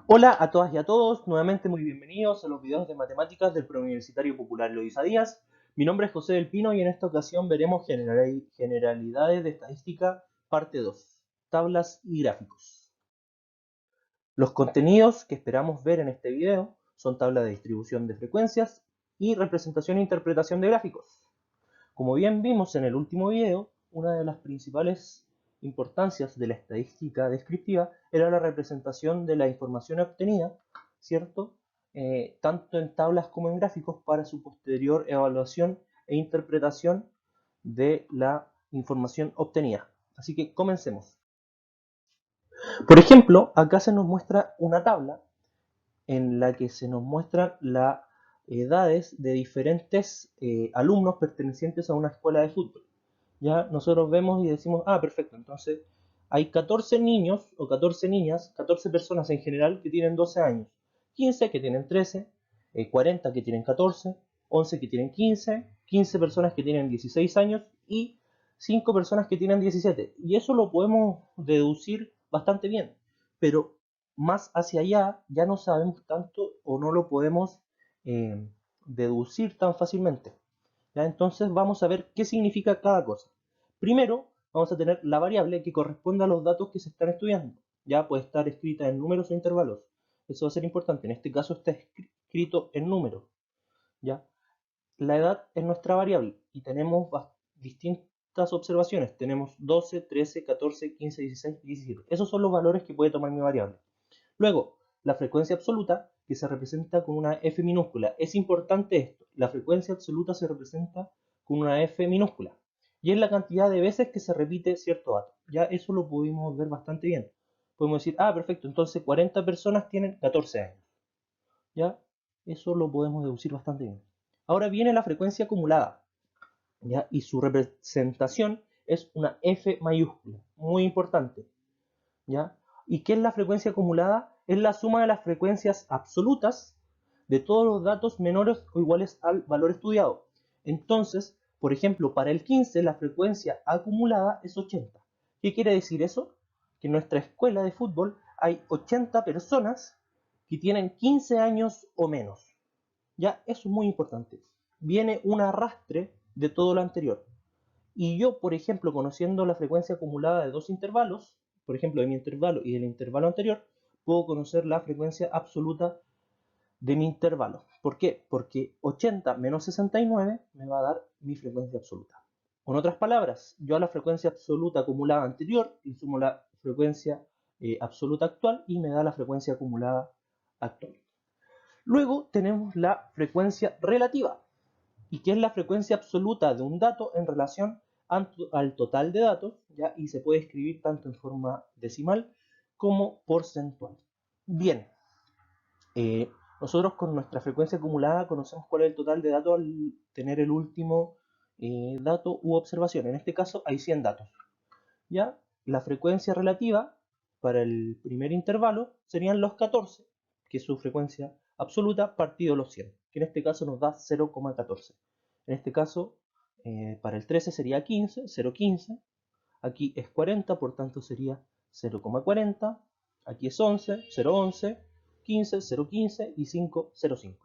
Hola a todas y a todos, nuevamente muy bienvenidos a los videos de matemáticas del Preuniversitario Popular Loisa Díaz. Mi nombre es José del Pino y en esta ocasión veremos generalidades de estadística parte 2, tablas y gráficos. Los contenidos que esperamos ver en este video son tabla de distribución de frecuencias y representación e interpretación de gráficos. Como bien vimos en el último video, una de las principales importancias de la estadística descriptiva era la representación de la información obtenida, ¿cierto? Tanto en tablas como en gráficos para su posterior evaluación e interpretación de la información obtenida. Así que comencemos. Por ejemplo, acá se nos muestra una tabla en la que se nos muestran las edades de diferentes alumnos pertenecientes a una escuela de fútbol. Ya nosotros vemos y decimos, ah, perfecto, entonces hay 14 niños o 14 niñas, 14 personas en general que tienen 12 años, 15 que tienen 13, 40 que tienen 14, 11 que tienen 15, 15 personas que tienen 16 años y 5 personas que tienen 17. Y eso lo podemos deducir bastante bien, pero más hacia allá ya no sabemos tanto o no lo podemos eh, deducir tan fácilmente. ¿Ya? Entonces vamos a ver qué significa cada cosa. Primero, vamos a tener la variable que corresponde a los datos que se están estudiando. Ya puede estar escrita en números o intervalos. Eso va a ser importante. En este caso está escrito en números. ¿Ya? La edad es nuestra variable y tenemos distintas observaciones. Tenemos 12, 13, 14, 15, 16, 17. Esos son los valores que puede tomar mi variable. Luego, la frecuencia absoluta, que se representa con una F minúscula. Es importante esto. La frecuencia absoluta se representa con una F minúscula. Y es la cantidad de veces que se repite cierto dato. Ya eso lo pudimos ver bastante bien. Podemos decir, ah, perfecto, entonces 40 personas tienen 14 años. ¿Ya? Eso lo podemos deducir bastante bien. Ahora viene la frecuencia acumulada. ¿Ya? Y su representación es una F mayúscula. Muy importante. ¿Ya? ¿Y qué es la frecuencia acumulada? Es la suma de las frecuencias absolutas de todos los datos menores o iguales al valor estudiado. Entonces, por ejemplo, para el 15 la frecuencia acumulada es 80. ¿Qué quiere decir eso? Que en nuestra escuela de fútbol hay 80 personas que tienen 15 años o menos. Ya, eso es muy importante. Viene un arrastre de todo lo anterior. Y yo, por ejemplo, conociendo la frecuencia acumulada de dos intervalos, por ejemplo, de mi intervalo y del intervalo anterior, puedo conocer la frecuencia absoluta de mi intervalo. ¿Por qué? Porque 80 menos 69 me va a dar mi frecuencia absoluta. Con otras palabras, yo a la frecuencia absoluta acumulada anterior le sumo la frecuencia absoluta actual y me da la frecuencia acumulada actual. Luego tenemos la frecuencia relativa, y que es la frecuencia absoluta de un dato en relación al total de datos, ¿ya? Y se puede escribir tanto en forma decimal como porcentual. Bien, eh, nosotros con nuestra frecuencia acumulada conocemos cuál es el total de datos al tener el último dato u observación. En este caso hay 100 datos. ¿Ya? La frecuencia relativa para el primer intervalo serían los 14, que es su frecuencia absoluta, partido los 100, que en este caso nos da 0,14. En este caso, para el 13 sería 15, 0,15. Aquí es 40, por tanto sería 0,40. Aquí es 11, 0,11, 15, 0,15 y 5, 0,5.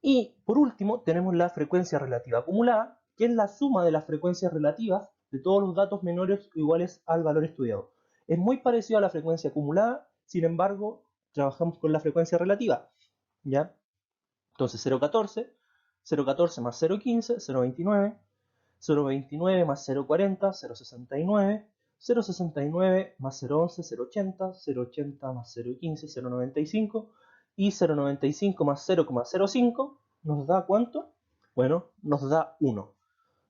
Y por último tenemos la frecuencia relativa acumulada, que es la suma de las frecuencias relativas de todos los datos menores o iguales al valor estudiado. Es muy parecido a la frecuencia acumulada, sin embargo, trabajamos con la frecuencia relativa. ¿Ya? Entonces 0,14, 0,14 más 0,15, 0,29, 0,29 más 0,40, 0,69, 0,69 más 0,11, 0,80, 0,80 más 0,15, 0,95 y 0,95 más 0,05 nos da ¿cuánto? Bueno, nos da 1.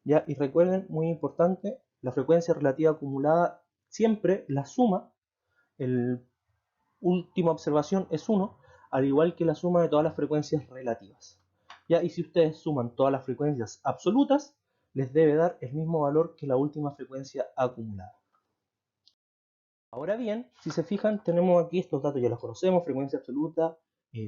¿Ya? Y recuerden, muy importante, la frecuencia relativa acumulada siempre la suma, el última observación es 1, al igual que la suma de todas las frecuencias relativas. ¿Ya? Y si ustedes suman todas las frecuencias absolutas, les debe dar el mismo valor que la última frecuencia acumulada. Ahora bien, si se fijan, tenemos aquí estos datos, ya los conocemos, frecuencia absoluta,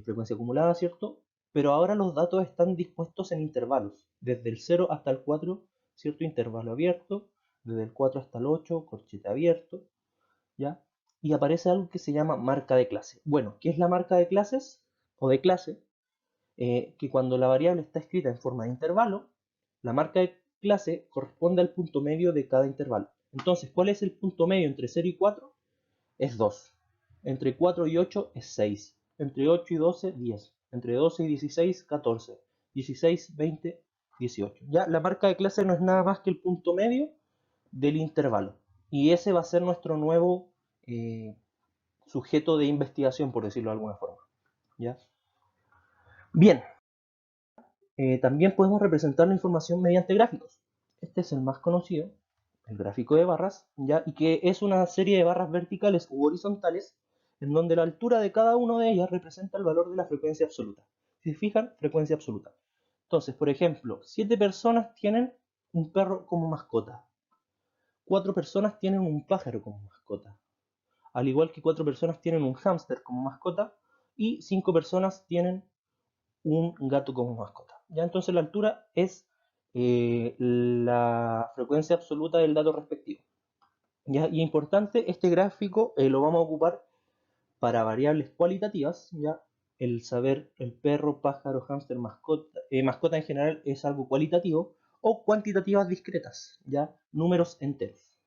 frecuencia acumulada, ¿cierto? Pero ahora los datos están dispuestos en intervalos, desde el 0 hasta el 4, ¿cierto? Intervalo abierto, desde el 4 hasta el 8, corchete abierto, ¿ya? y aparece algo que se llama marca de clase. Bueno, ¿qué es la marca de clases o de clase? Que cuando la variable está escrita en forma de intervalo, la marca de clase corresponde al punto medio de cada intervalo. Entonces, ¿cuál es el punto medio entre 0 y 4? Es 2. Entre 4 y 8 es 6. Entre 8 y 12, 10. Entre 12 y 16, 14. 16, 20, 18. Ya la marca de clase no es nada más que el punto medio del intervalo. Y ese va a ser nuestro nuevo sujeto de investigación, por decirlo de alguna forma. ¿Ya? Bien, también podemos representar la información mediante gráficos. Este es el más conocido, el gráfico de barras, ¿ya? Y que es una serie de barras verticales u horizontales en donde la altura de cada una de ellas representa el valor de la frecuencia absoluta. Si se fijan, frecuencia absoluta. Entonces, por ejemplo, 7 personas tienen un perro como mascota. 4 personas tienen un pájaro como mascota. Al igual que 4 personas tienen un hámster como mascota y 5 personas tienen un gato como mascota. ¿Ya? Entonces la altura es la frecuencia absoluta del dato respectivo. ¿Ya? Y importante, este gráfico lo vamos a ocupar para variables cualitativas. ¿Ya? El saber el perro, pájaro, hámster, mascota, mascota en general es algo cualitativo, o cuantitativas discretas, ¿ya? Números enteros.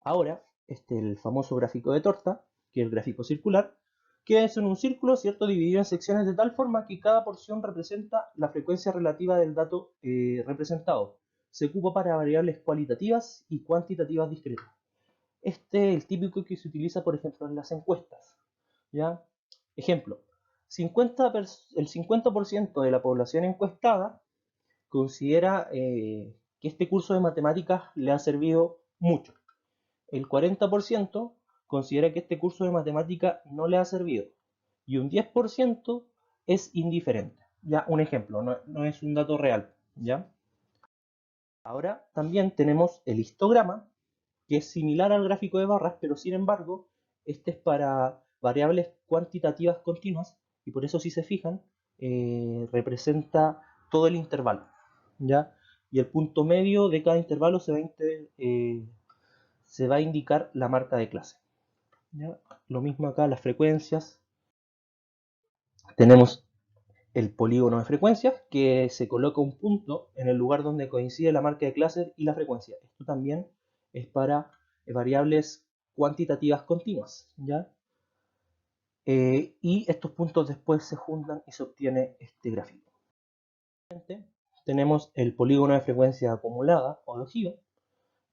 Ahora, el famoso gráfico de torta, que es el gráfico circular, que es en un círculo, ¿cierto?, dividido en secciones de tal forma que cada porción representa la frecuencia relativa del dato representado. Se ocupa para variables cualitativas y cuantitativas discretas. Este es el típico que se utiliza, por ejemplo, en las encuestas. ¿Ya? Ejemplo, el 50% de la población encuestada considera que este curso de matemáticas le ha servido mucho. El 40% considera que este curso de matemática no le ha servido y un 10% es indiferente. Ya, un ejemplo, no es un dato real. ¿Ya? Ahora también tenemos el histograma, que es similar al gráfico de barras, pero sin embargo, este es para variables cuantitativas continuas y por eso si se fijan, representa todo el intervalo. ¿Ya? Y el punto medio de cada intervalo se va a indicar la marca de clase. ¿Ya? Lo mismo acá, las frecuencias. Tenemos el polígono de frecuencias, que se coloca un punto en el lugar donde coincide la marca de clase y la frecuencia. Esto también es para variables cuantitativas continuas. ¿Ya? Y estos puntos después se juntan y se obtiene este gráfico. Tenemos el polígono de frecuencia acumulada o de ojiva,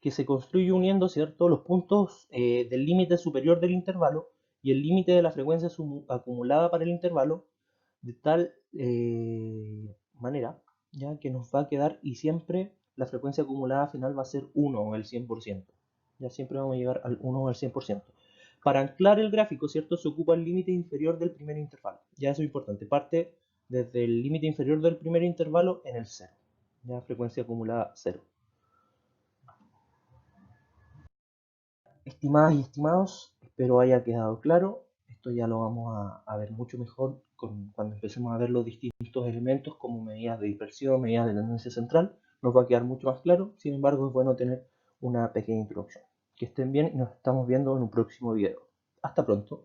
que se construye uniendo, ¿cierto?, los puntos del límite superior del intervalo y el límite de la frecuencia acumulada para el intervalo, de tal manera, ya que nos va a quedar, y siempre la frecuencia acumulada final va a ser 1 o el 100%. Ya siempre vamos a llegar al 1 o al 100%. Para anclar el gráfico, ¿cierto?, se ocupa el límite inferior del primer intervalo. Ya eso es importante. Parte desde el límite inferior del primer intervalo en el 0. Ya frecuencia acumulada 0. Estimadas y estimados, espero haya quedado claro. Esto ya lo vamos a ver mucho mejor cuando empecemos a ver los distintos elementos como medidas de dispersión, medidas de tendencia central. Nos va a quedar mucho más claro. Sin embargo, es bueno tener una pequeña introducción. Que estén bien y nos estamos viendo en un próximo video. Hasta pronto.